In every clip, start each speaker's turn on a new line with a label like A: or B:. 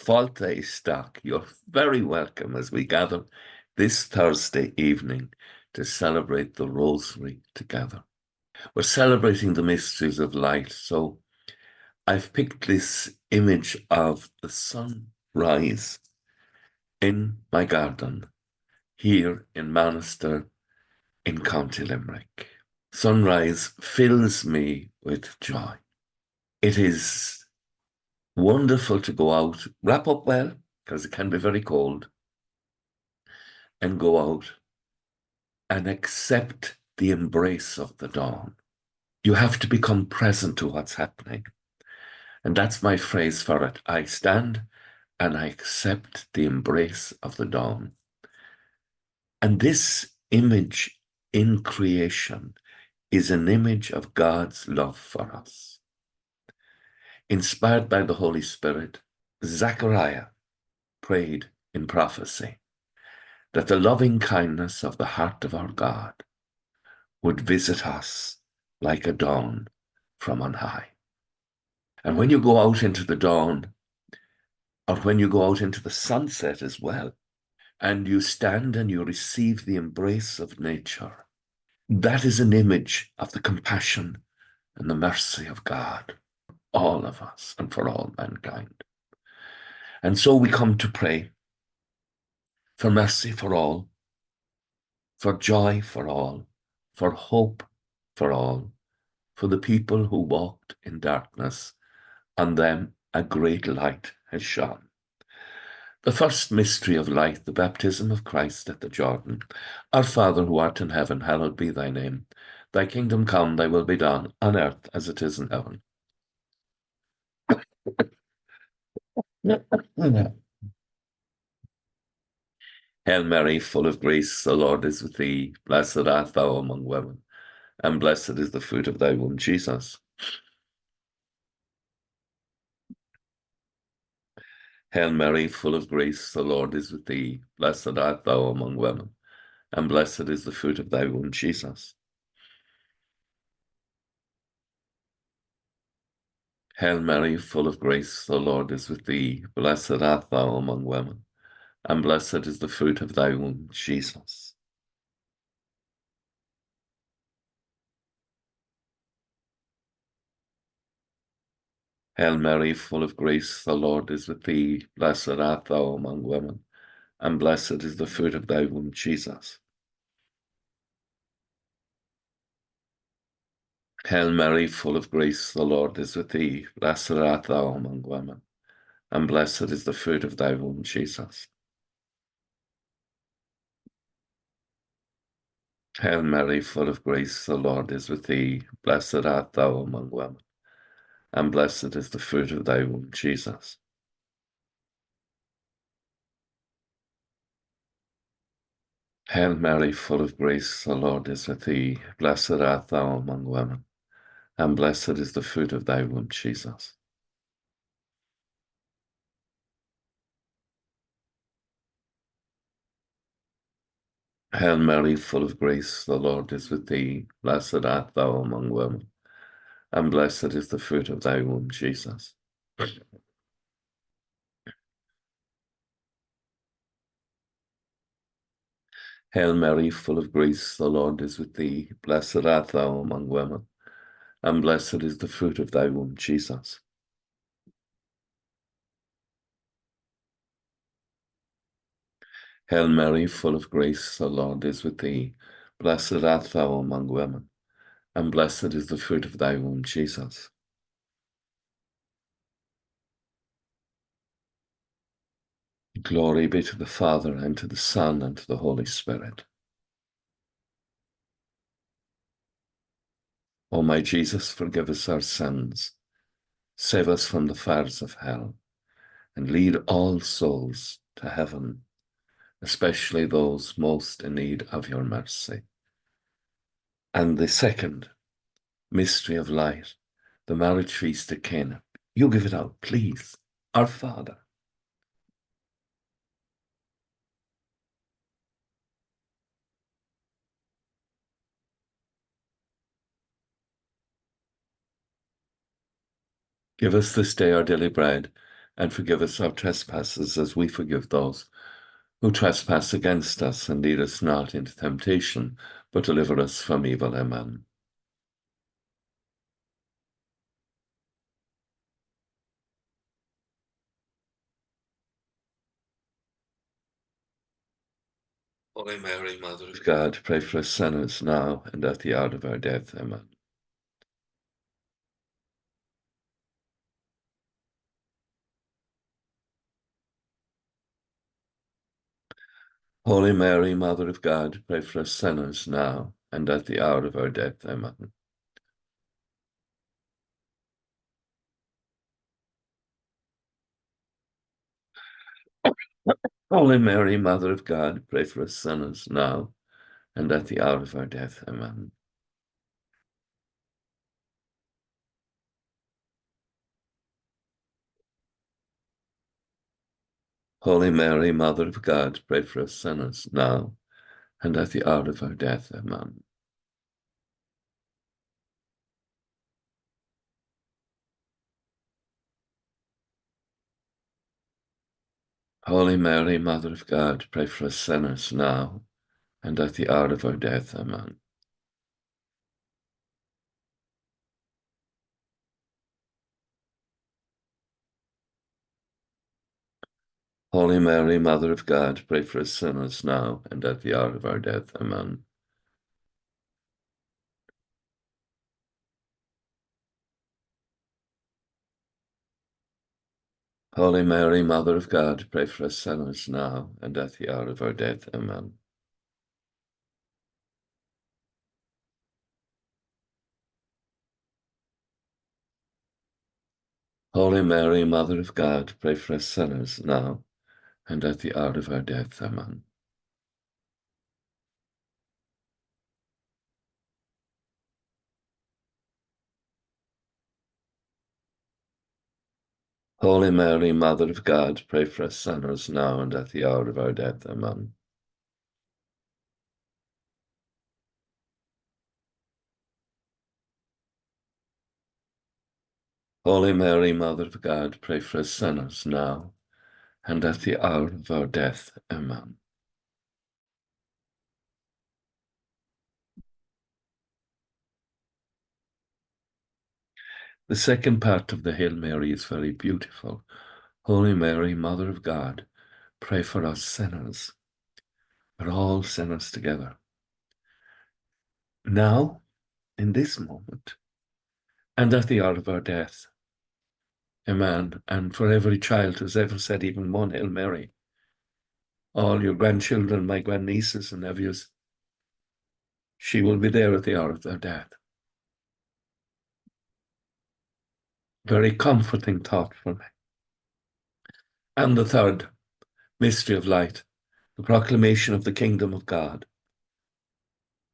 A: Falte Stock. You're very welcome as we gather this Thursday evening to celebrate the Rosary together. We're celebrating the mysteries of light, so I've picked this image of the sunrise in my garden here in Manister in County Limerick. Sunrise fills me with joy. It is wonderful to go out, wrap up well, because it can be very cold, and go out and accept the embrace of the dawn. You have to become present to what's happening. And that's my phrase for it. I stand and I accept the embrace of the dawn. And this image in creation is an image of God's love for us. Inspired by the Holy Spirit, Zechariah prayed in prophecy that the loving kindness of the heart of our God would visit us like a dawn from on high. And when you go out into the dawn, or when you go out into the sunset as well, and you stand and you receive the embrace of nature, that is an image of the compassion and the mercy of God, all of us and for all mankind. And so we come to pray for mercy for all, for joy for all, for hope for all, for the people who walked in darkness. On them a great light has shone. The first mystery of light, the baptism of Christ at the Jordan. Our Father who art in heaven, hallowed be thy name. Thy kingdom come, thy will be done, on earth as it is in heaven. Hail Mary, full of grace, the Lord is with thee. Blessed art thou among women, and blessed is the fruit of thy womb, Jesus. Hail Mary, full of grace, the Lord is with thee. Blessed art thou among women, and blessed is the fruit of thy womb, Jesus. Hail Mary, full of grace, the Lord is with thee. Blessed art thou among women, and blessed is the fruit of thy womb, Jesus. Hail Mary, full of grace, the Lord is with thee. Blessed art thou among women, and blessed is the fruit of thy womb, Jesus. Hail Mary, full of grace, the Lord is with thee. Blessed art thou among women, and blessed is the fruit of thy womb, Jesus. Hail Mary, full of grace, the Lord is with thee. Blessed art thou among women, and blessed is the fruit of thy womb, Jesus. Hail Mary, full of grace, the Lord is with thee. Blessed art thou among women, and blessed is the fruit of thy womb, Jesus. Hail Mary, full of grace, the Lord is with thee. Blessed art thou among women, and blessed is the fruit of thy womb, Jesus. Hail Mary, full of grace, the Lord is with thee. Blessed art thou among women, and blessed is the fruit of thy womb, Jesus. Hail Mary, full of grace, the Lord is with thee. Blessed art thou among women, and blessed is the fruit of thy womb, Jesus. Glory be to the Father, and to the Son, and to the Holy Spirit. O my Jesus, forgive us our sins, save us from the fires of hell, and lead all souls to heaven, especially those most in need of your mercy. And the second mystery of light, the marriage feast at Cana. You give it out, please. Our Father. Give us this day our daily bread, and forgive us our trespasses as we forgive those who trespass against us, and lead us not into temptation, but deliver us from evil. Amen. Holy Mary, Mother of God, pray for us sinners now and at the hour of our death. Amen. Holy Mary, Mother of God, pray for us sinners now and at the hour of our death. Amen. Holy Mary, Mother of God, pray for us sinners now and at the hour of our death. Amen. Holy Mary, Mother of God, pray for us sinners now and at the hour of our death. Amen. Holy Mary, Mother of God, pray for us sinners now and at the hour of our death. Amen. Holy Mary, Mother of God, pray for us sinners now and at the hour of our death. Amen. Holy Mary, Mother of God, pray for us sinners now and at the hour of our death. Amen. Holy Mary, Mother of God, pray for us sinners now and at the hour of our death. Amen. Holy Mary, Mother of God, pray for us sinners now and at the hour of our death. Amen. Holy Mary, Mother of God, pray for us sinners now and at the hour of our death. Amen. The second part of the Hail Mary is very beautiful. Holy Mary, Mother of God, pray for us sinners. We're all sinners together. Now, in this moment, and at the hour of our death. Amen. And for every child who's ever said even one Hail Mary, all your grandchildren, my grandnieces and nephews, she will be there at the hour of their death. Very comforting thought for me. And the third mystery of light, the proclamation of the kingdom of God.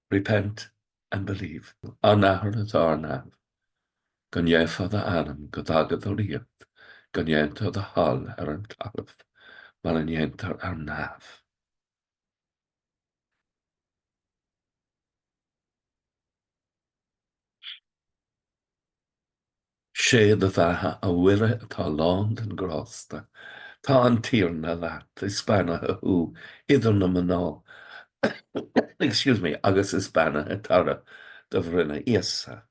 A: Repent and believe. Anahar at Arnav, Gunyef the Adam, Godagad the Riat, Gunyent the Hall, Aaron Talif, Malanyent Arnav. Sé de bheithe a bhuire atá lán den grásta, tá an tíorna leat is spanathe ú idir na maná. Excuse me, agus is spanathe tara do bhrinne iasa.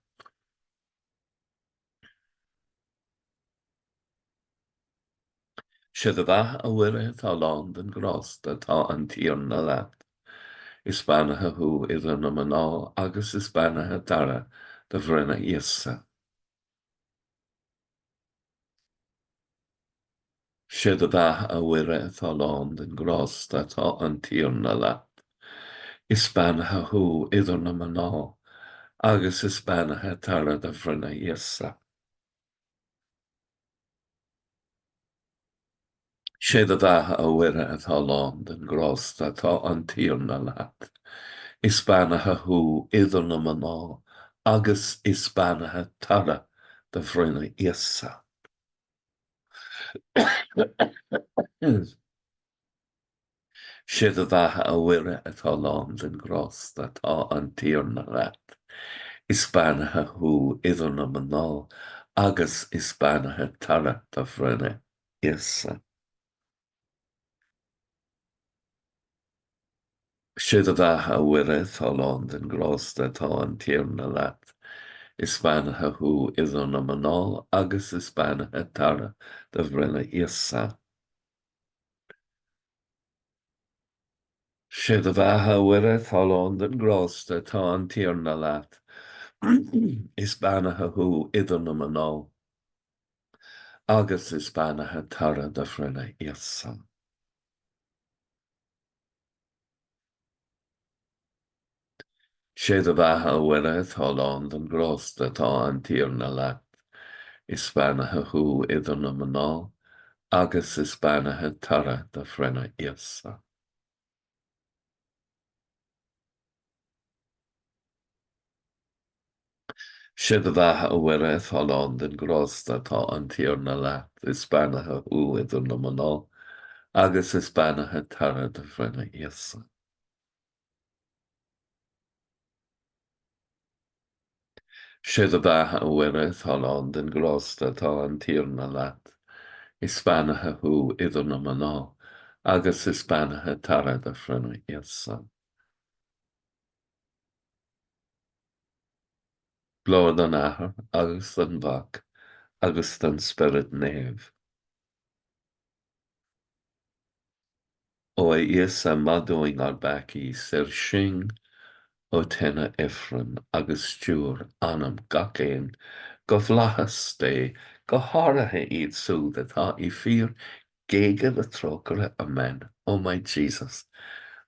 A: Sé de bheithe a bhuire atá lán den grásta, tá an tíorna leat is spanathe ú idir na maná, agus is spanathe tara do bhrinne iasa. Sé de bheithe a bhuire atá lán den grásta, tá an tíorna leat is spanathe ú idir na maná, agus is spanathe tara do bhrinne iasa. Sé de bheithe a bhuire atá lán den grásta, tá an tíorna leat is spanathe ú idir na maná, agus is spanathe tara do bhrinne iasa. Sé de bheithe a bhuire atá lán den grásta, tá an tíorna leat is spanathe ú idir na maná, agus is spanathe tara do bhrinne Yes. Siad a bheithe uire tá lán den grásta tá an tíorna leat. Is Spánathe thu idir na maná agus is Spánathe tara de bhrinne íosa. Siad a bheithe uire tá lán den grásta tá an tíorna leat. Is Spánathe thu idir na maná agus is Spánathe tara de bhrinne íosa. Siad a bheithe uire tá lán den grásta tá an tíorna leat. Is Spánathe thu idir na maná agus is Spánathe tara de bhrinne íosa. Siad a bheithe uire tá lán den grásta tá an tíorna leat. Is Spánathe thu idir na maná agus is Spánathe tara de bhrinne íosa. Siad a bheithe uire tá lán den grásta tá an tíorna leat. Is Spánathe thu idir na maná agus is Spánathe tara de bhrinne íosa. Glór an athair agus an bhac agus den spirit néamh. Ó is a madóing ar baci sir sin ó tena ifran agus stúr anam gacéin go bhlachas dé go háirithe iad súd atá I fíor géige the trócaire. Amen. O my Jesus,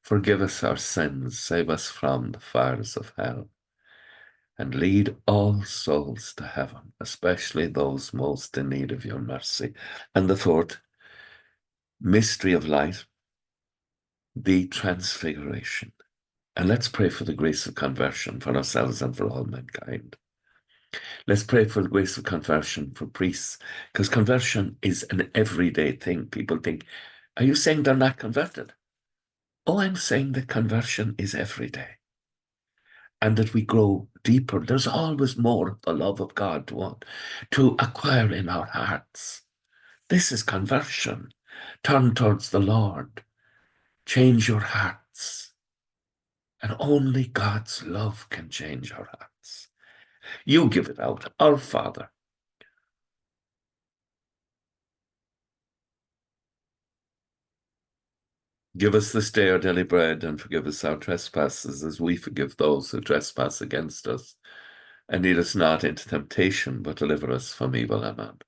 A: forgive us our sins, save us from the fires of hell, and lead all souls to heaven, especially those most in need of your mercy. And the fourth mystery of light, the transfiguration. And let's pray for the grace of conversion for ourselves and for all mankind. Let's pray for the grace of conversion for priests, because conversion is an everyday thing. People think, are you saying they're not converted? Oh, I'm saying that conversion is every day, and that we grow deeper. There's always more of the love of God to acquire in our hearts. This is conversion. Turn towards the Lord. Change your hearts. And only God's love can change our hearts. You give it out. Our Father. Give us this day our daily bread, and forgive us our trespasses as we forgive those who trespass against us. And lead us not into temptation, but deliver us from evil. Amen.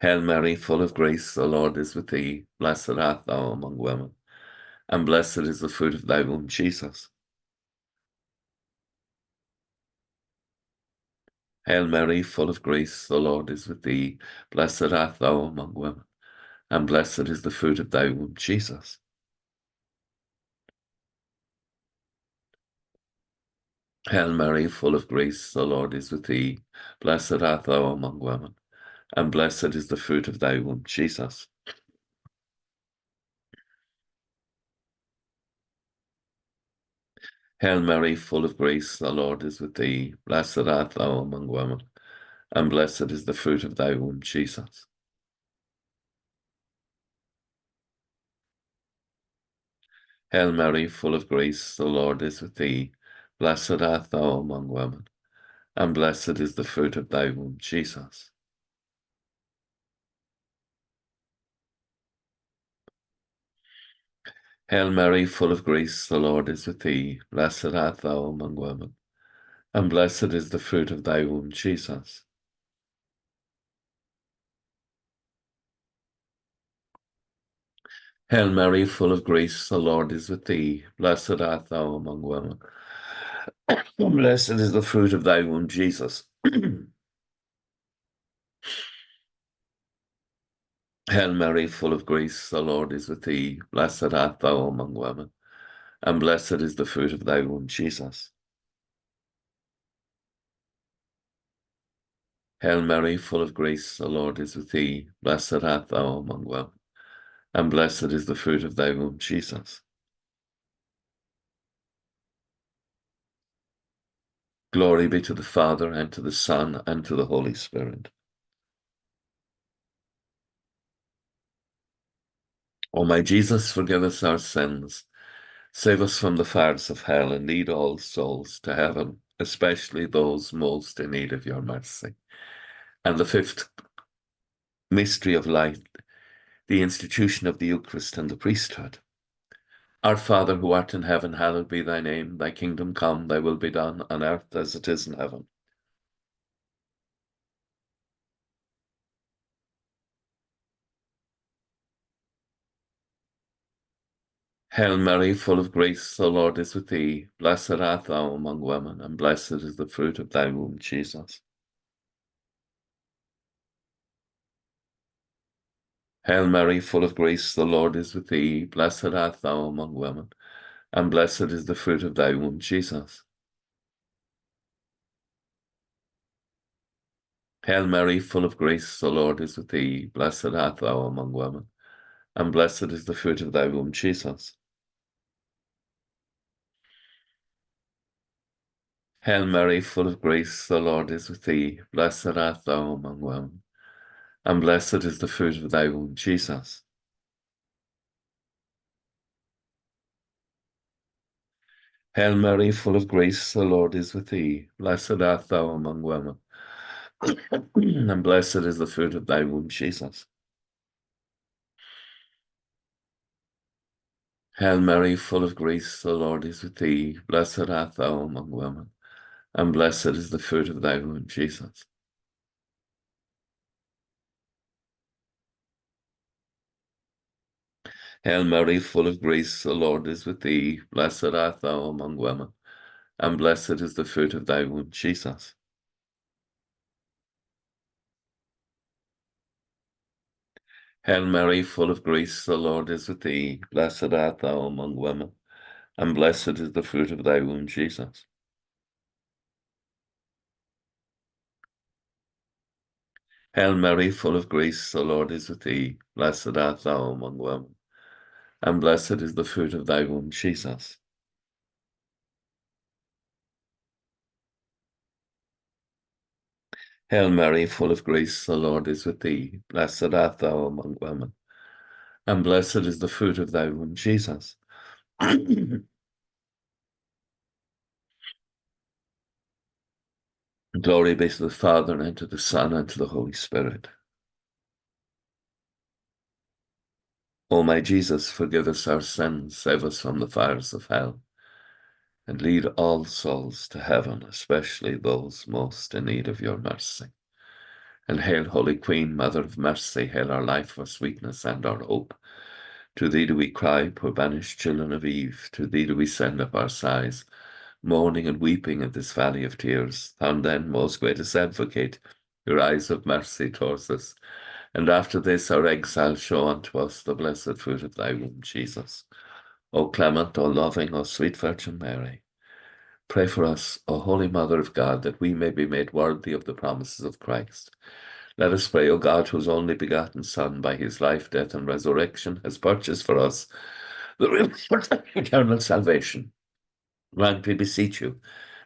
A: Hail Mary, full of grace, the Lord is with thee. Blessed art thou among women, and blessed is the fruit of thy womb, Jesus. Hail Mary, full of grace, the Lord is with thee. Blessed art thou among women, and blessed is the fruit of thy womb, Jesus. Hail Mary, full of grace, the Lord is with thee. Blessed art thou among women, and blessed is the fruit of thy womb, Jesus. Hail Mary, full of grace, the Lord is with thee. Blessed art thou among women, and blessed is the fruit of thy womb, Jesus. Hail Mary, full of grace, the Lord is with thee. Blessed art thou among women, and blessed is the fruit of thy womb, Jesus. Hail Mary, full of grace, the Lord is with thee. Blessed art thou among women, and blessed is the fruit of thy womb, Jesus. Hail Mary, full of grace, the Lord is with thee. Blessed art thou among women, and blessed is the fruit of thy womb, Jesus. Hail Mary, full of grace, the Lord is with thee. Blessed art thou among women, and blessed is the fruit of thy womb, Jesus. Hail Mary, full of grace, the Lord is with thee. Blessed art thou among women, and blessed is the fruit of thy womb, Jesus. Glory be to the Father, and to the Son, and to the Holy Spirit. O my Jesus, forgive us our sins, save us from the fires of hell, and lead all souls to heaven, especially those most in need of your mercy. And the fifth mystery of light, the institution of the Eucharist and the priesthood. Our Father, who art in heaven, hallowed be thy name. Thy kingdom come, thy will be done, on earth as it is in heaven. Hail Mary, full of grace, the Lord is with thee. Blessed art thou among women, and blessed is the fruit of thy womb, Jesus. Hail Mary, full of grace, the Lord is with thee. Blessed art thou among women, and blessed is the fruit of thy womb, Jesus. Hail Mary, full of grace, the Lord is with thee. Blessed art thou among women, and blessed is the fruit of thy womb, Jesus. Hail Mary, full of grace, the Lord is with thee. Blessed art thou among women, and blessed is the fruit of thy womb, Jesus. Hail Mary, full of grace, the Lord is with thee. Blessed art thou among women, and blessed is the fruit of thy womb, Jesus. Hail Mary, full of grace, the Lord is with thee. Blessed art thou among women, and blessed is the fruit of thy womb, Jesus. Hail Mary, full of grace, the Lord is with thee. Blessed art thou among women, and blessed is the fruit of thy womb, Jesus. Hail Mary, full of grace, the Lord is with thee. Blessed art thou among women, and blessed is the fruit of thy womb, Jesus. Hail Mary, full of grace, the Lord is with thee. Blessed art thou among women, and blessed is the fruit of thy womb, Jesus. Hail Mary, full of grace, the Lord is with thee. Blessed art thou among women, and blessed is the fruit of thy womb, Jesus. Glory be to the Father, and to the Son, and to the Holy Spirit. O my Jesus, forgive us our sins, save us from the fires of hell, and lead all souls to heaven, especially those most in need of your mercy. And hail, Holy Queen, Mother of Mercy, hail our life, our sweetness, and our hope. To thee do we cry, poor banished children of Eve. To thee do we send up our sighs, mourning and weeping in this valley of tears. Turn then, most gracious Advocate, your eyes of mercy towards us, and after this our exile show unto us the blessed fruit of thy womb, Jesus. O clement, O loving, O sweet Virgin Mary, pray for us, O Holy Mother of God, that we may be made worthy of the promises of Christ. Let us pray, O God, whose only begotten Son, by his life, death, and resurrection, has purchased for us the reward of eternal salvation. Grant, we beseech you,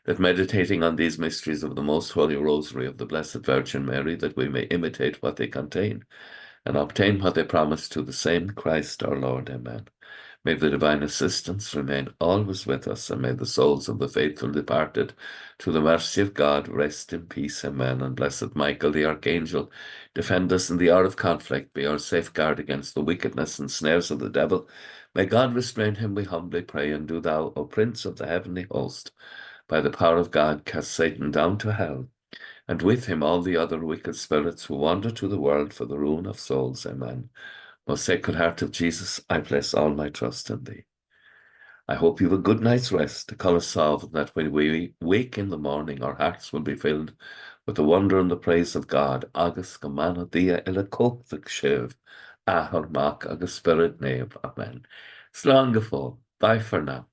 A: that meditating on these mysteries of the most holy Rosary of the Blessed Virgin Mary, that we may imitate what they contain, and obtain what they promise to the same Christ our Lord. Amen. May the divine assistance remain always with us, and may the souls of the faithful departed, to the mercy of God, rest in peace. Amen. And blessed Michael, the Archangel, defend us in the hour of conflict, be our safeguard against the wickedness and snares of the devil. May God restrain him, we humbly pray, and do thou, O Prince of the heavenly host, by the power of God, cast Satan down to hell, and with him all the other wicked spirits who wander to the world for the ruin of souls. Amen. Most Sacred Heart of Jesus, I place all my trust in thee. I hope you have a good night's rest, to call us solved, that when we wake in the morning, our hearts will be filled with the wonder and the praise of God. Agus go mana dia ila cóchtach sibh, ahar mac agus spirit nave. Amen. Slán go fóill. Bye for now.